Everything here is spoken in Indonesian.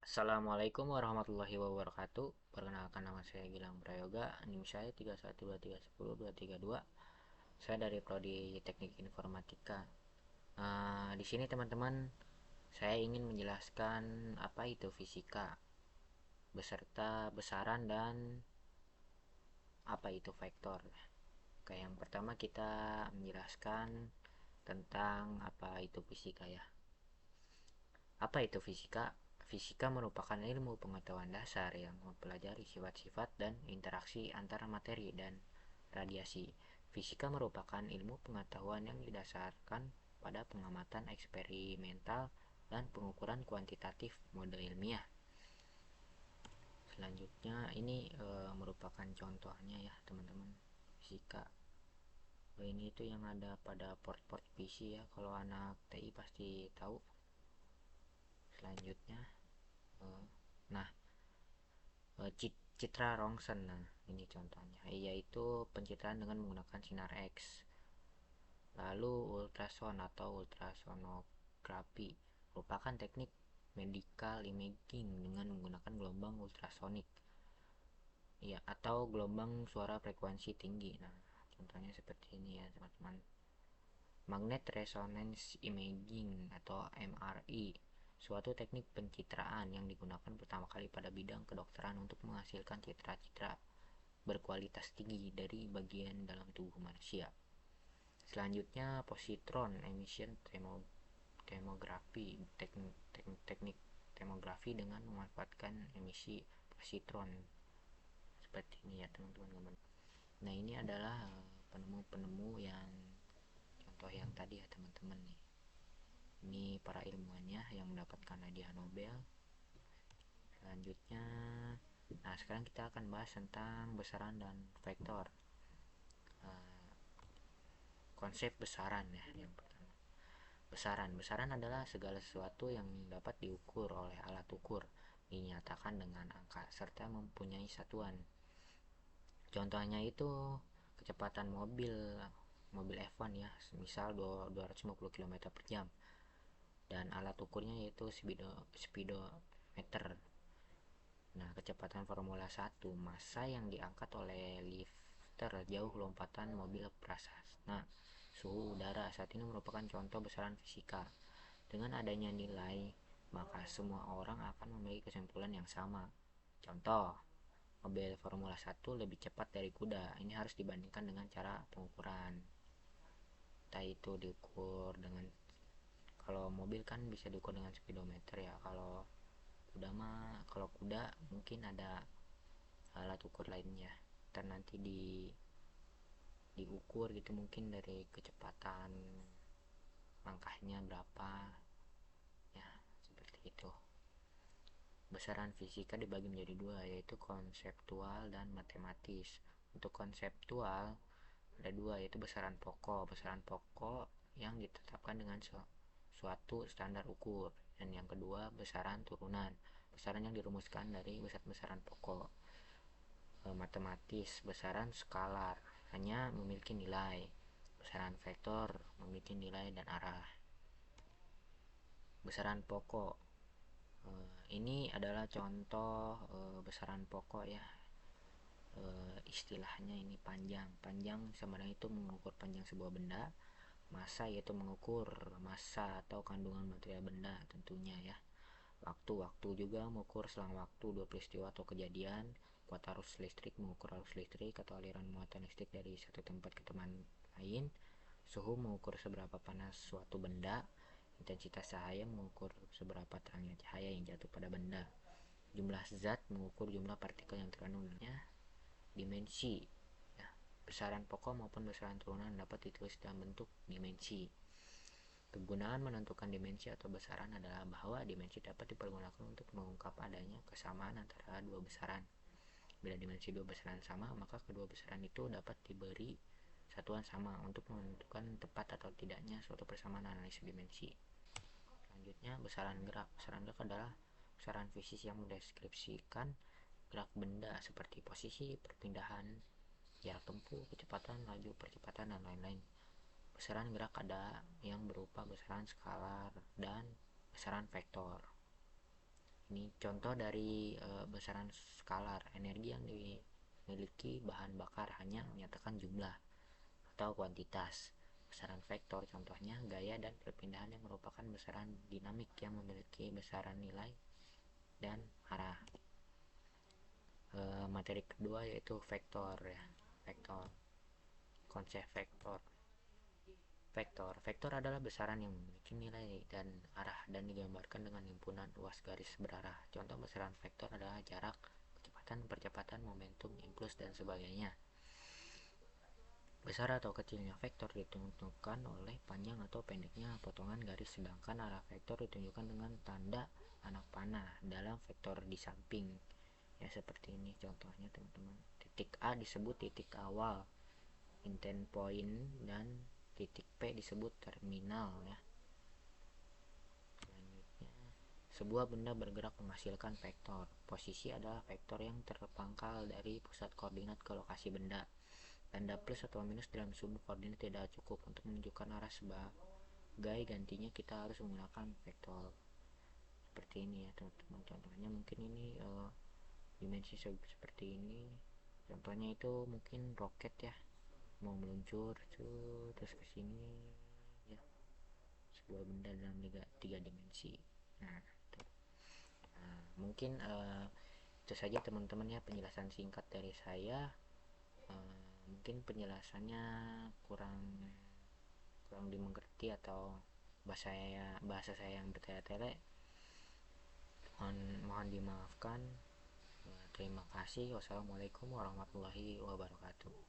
Assalamualaikum warahmatullahi wabarakatuh. Perkenalkan, nama saya Gilang Prayoga. NIM saya 31231022. Saya dari Prodi Teknik Informatika. Di sini teman-teman, saya ingin menjelaskan apa itu fisika beserta besaran dan apa itu vektor. Oke, yang pertama kita menjelaskan tentang apa itu fisika ya. Apa itu fisika? Fisika merupakan ilmu pengetahuan dasar yang mempelajari sifat-sifat dan interaksi antara materi dan radiasi. Fisika merupakan ilmu pengetahuan yang didasarkan pada pengamatan eksperimental dan pengukuran kuantitatif mode ilmiah. Selanjutnya ini merupakan contohnya ya teman-teman. Fisika ini itu yang ada pada port-port PC ya, kalau anak TI pasti tahu. Selanjutnya eh, nah citra Rongsen, nah ini contohnya, yaitu pencitraan dengan menggunakan sinar X. Lalu ultrason atau ultrasonografi merupakan teknik medical imaging dengan menggunakan gelombang ultrasonik ya, atau gelombang suara frekuensi tinggi. Nah contohnya seperti ini ya teman-teman. Magnet resonance imaging atau MRI, suatu teknik pencitraan yang digunakan pertama kali pada bidang kedokteran untuk menghasilkan citra-citra berkualitas tinggi dari bagian dalam tubuh manusia. Selanjutnya positron emission tomografi, teknik tomografi dengan memanfaatkan emisi positron seperti ini ya teman-teman. Nah ini adalah penemu-penemu yang contoh yang tadi ya teman-teman nih. Ini para ilmuwannya yang mendapatkan hadiah Nobel. Selanjutnya, nah sekarang kita akan bahas tentang besaran dan vektor. Konsep besaran ya yang pertama. Besaran adalah segala sesuatu yang dapat diukur oleh alat ukur, dinyatakan dengan angka serta mempunyai satuan. Contohnya itu kecepatan mobil F1 ya, misal 250 km per jam, dan alat ukurnya yaitu speedometer. Nah, kecepatan Formula 1, massa yang diangkat oleh lifter, jauh lompatan mobil prasasti. Suhu udara saat ini merupakan contoh besaran fisika. Dengan adanya nilai, maka semua orang akan memiliki kesimpulan yang sama. Contoh, mobil Formula 1 lebih cepat dari kuda. Ini harus dibandingkan dengan cara pengukuran. Entah itu diukur dengan, kalau mobil kan bisa diukur dengan speedometer ya. Kalau kuda mungkin ada alat ukur lainnya. Dan nanti diukur gitu, mungkin dari kecepatan langkahnya berapa ya, seperti itu. Besaran fisika dibagi menjadi dua, yaitu konseptual dan matematis. Untuk konseptual ada dua, yaitu besaran pokok. Besaran pokok yang ditetapkan dengan suatu standar ukur, dan yang kedua besaran turunan, besaran yang dirumuskan dari besaran pokok. Matematis, besaran skalar hanya memiliki nilai, besaran vektor memiliki nilai dan arah. Besaran pokok, ini adalah contoh besaran pokok ya. Istilahnya ini panjang sebenarnya itu mengukur panjang sebuah benda. Massa yaitu mengukur massa atau kandungan material benda tentunya ya. Waktu juga mengukur selang waktu dua peristiwa atau kejadian. Kuat arus listrik mengukur arus listrik atau aliran muatan listrik dari satu tempat ke tempat lain. Suhu mengukur seberapa panas suatu benda. Intensitas cahaya mengukur seberapa terangnya cahaya yang jatuh pada benda. Jumlah zat mengukur jumlah partikel yang terkandung dalamnya. Dimensi ya, besaran pokok maupun besaran turunan dapat ditulis dalam bentuk dimensi. Kegunaan menentukan dimensi atau besaran adalah bahwa dimensi dapat dipergunakan untuk mengungkap adanya kesamaan antara dua besaran. Bila dimensi dua besaran sama, maka kedua besaran itu dapat diberi satuan sama untuk menentukan tepat atau tidaknya suatu persamaan analisis dimensi. Selanjutnya, besaran gerak. Besaran gerak adalah besaran fisik yang mendeskripsikan gerak benda seperti posisi, perpindahan, jarak tempuh, kecepatan, laju, percepatan, dan lain-lain. Besaran gerak ada yang berupa besaran skalar dan besaran vektor. Ini contoh dari besaran skalar energi yang dimiliki bahan bakar hanya menyatakan jumlah atau kuantitas. Besaran vektor contohnya gaya dan perpindahan yang merupakan besaran dinamik yang memiliki besaran nilai dan arah. Materi kedua yaitu vektor ya. Vektor. Konsep vektor. Vektor adalah besaran yang memiliki nilai dan arah dan digambarkan dengan himpunan ruas garis berarah. Contoh besaran vektor adalah jarak, percepatan, momentum, impuls, dan sebagainya. Besar atau kecilnya vektor ditentukan oleh panjang atau pendeknya potongan garis, sedangkan arah vektor ditunjukkan dengan tanda anak panah dalam vektor di samping. Ya seperti ini contohnya teman-teman. Titik A disebut titik awal, intent point, dan titik P disebut terminal ya. Selanjutnya, sebuah benda bergerak menghasilkan vektor. Posisi adalah vektor yang terpangkal dari pusat koordinat ke lokasi benda. Tanda plus atau minus dalam sumbu koordinat tidak cukup untuk menunjukkan arah, sebagai gantinya kita harus menggunakan vektor. Seperti ini ya teman-teman. Contohnya mungkin ini dimensi seperti ini. Contohnya itu mungkin roket ya, mau meluncur terus ke sini ya, sebuah benda dalam tiga dimensi. Mungkin itu saja teman-teman ya penjelasan singkat dari saya. Mungkin penjelasannya kurang dimengerti atau bahasa saya yang bertele-tele, mohon dimaafkan. Terima kasih. Wassalamualaikum warahmatullahi wabarakatuh.